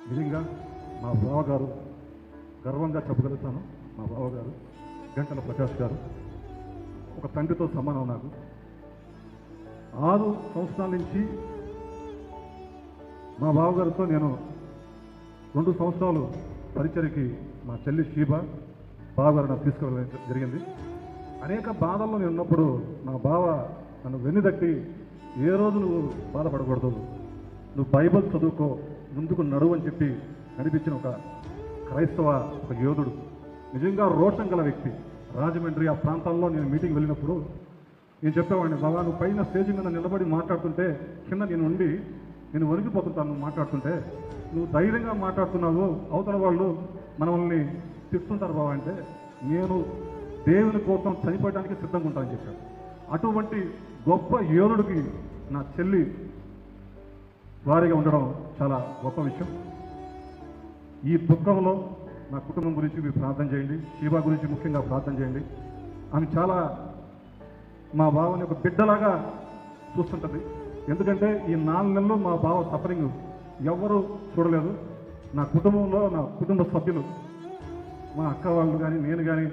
నిజంగా మా బావగారు గర్వంగా చెప్పగలుగుతాను. మా బావగారు గంటల ప్రకాష్ గారు ఒక తండ్రితో సమానం నాకు. 6 సంవత్సరాల నుంచి మా బావగారితో నేను 2 సంవత్సరాలు పరిచర్యకి మా చెల్లి షీబ బావగారు నాకు తీసుకెళ్ళడం జరిగింది. అనేక బాధల్లో నేను ఉన్నప్పుడు నా బావ నన్ను వెన్నుదట్టి ఏ రోజు నువ్వు బాధపడకూడదు, నువ్వు బైబిల్ చదువుకో, ముందుకు నడువు అని చెప్పి నడిపించిన ఒక క్రైస్తవ ఒక యోధుడు, నిజంగా రోషం గల వ్యక్తి. రాజమండ్రి ఆ ప్రాంతాల్లో నేను మీటింగ్ వెళ్ళినప్పుడు నేను చెప్పేవాడిని, బాబా నువ్వు పైన స్టేజ్ మీద నిలబడి మాట్లాడుతుంటే కింద నేను ఉండి నేను వణికిపోతుంటాను. నువ్వు మాట్లాడుతుంటే నువ్వు ధైర్యంగా మాట్లాడుతున్నావు, అవతల వాళ్ళు మనల్ని తిప్పుతుంటారు బాబా అంటే, నేను దేవుని కోసం చనిపోయడానికి సిద్ధంగా ఉంటానని చెప్పాడు. అటువంటి గొప్ప యోధుడికి నా చెల్లి వారిగా ఉండడం చాలా గొప్ప విషయం. ఈ దుఃఖంలో నా కుటుంబం గురించి మీరు ప్రార్థన చేయండి, శివ గురించి ముఖ్యంగా ప్రార్థన చేయండి. ఆమె చాలా మా బావని ఒక బిడ్డలాగా చూస్తుంటుంది. ఎందుకంటే ఈ 4 నెలలు మా బావ సఫరింగ్ ఎవరు చూడలేదు. నా కుటుంబంలో నా కుటుంబ సభ్యులు, మా అక్క వాళ్ళు కానీ నేను కానీ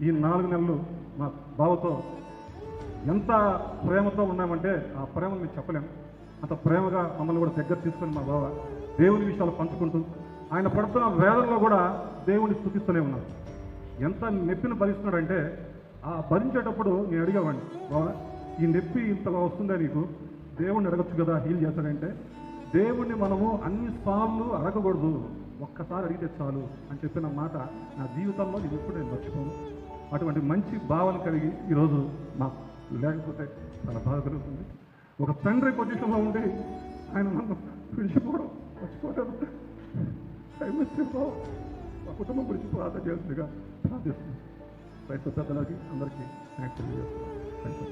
ఈ 4 నెలలు మా బావతో ఎంత ప్రేమతో ఉన్నామంటే ఆ ప్రేమ మేము చెప్పలేము. అంత ప్రేమగా మమ్మల్ని కూడా దగ్గర తీసుకొని మా బావ దేవుని విషయాలు పంచుకుంటూ ఆయన పడుతున్న వేదనలో కూడా దేవుని స్తుతిస్తూనే ఉన్నారు. ఎంత నొప్పిని భరిస్తున్నాడంటే ఆ భరించేటప్పుడు నేను అడిగేవాడిని, బావా ఈ నొప్పి ఇంతగా వస్తుందా నీకు, దేవుణ్ణి అడగచ్చు కదా హీల్ చేస్తాడంటే, దేవుణ్ణి మనము అన్నిసార్లు అడగకూడదు, ఒక్కసారి అడిగితే చాలు అని చెప్పిన మాట నా జీవితంలో ఇది ఎప్పుడు నేను మర్చిపోను. అటువంటి మంచి భావన కలిగి ఈరోజు నాకు లేకపోతే చాలా బాధ కలుగుతుంది. ఒక తండ్రి పొజిషన్లో ఉండి ఆయన నన్ను విడిచిపోవడం మర్చిపోవడం మా కుటుంబం గురించి ప్రార్థన చేస్తుందిగా ప్రార్థిస్తుంది. క్రైస్తవ పెద్దలకి అందరికీ థ్యాంక్స్ తెలియజేస్తున్నాను.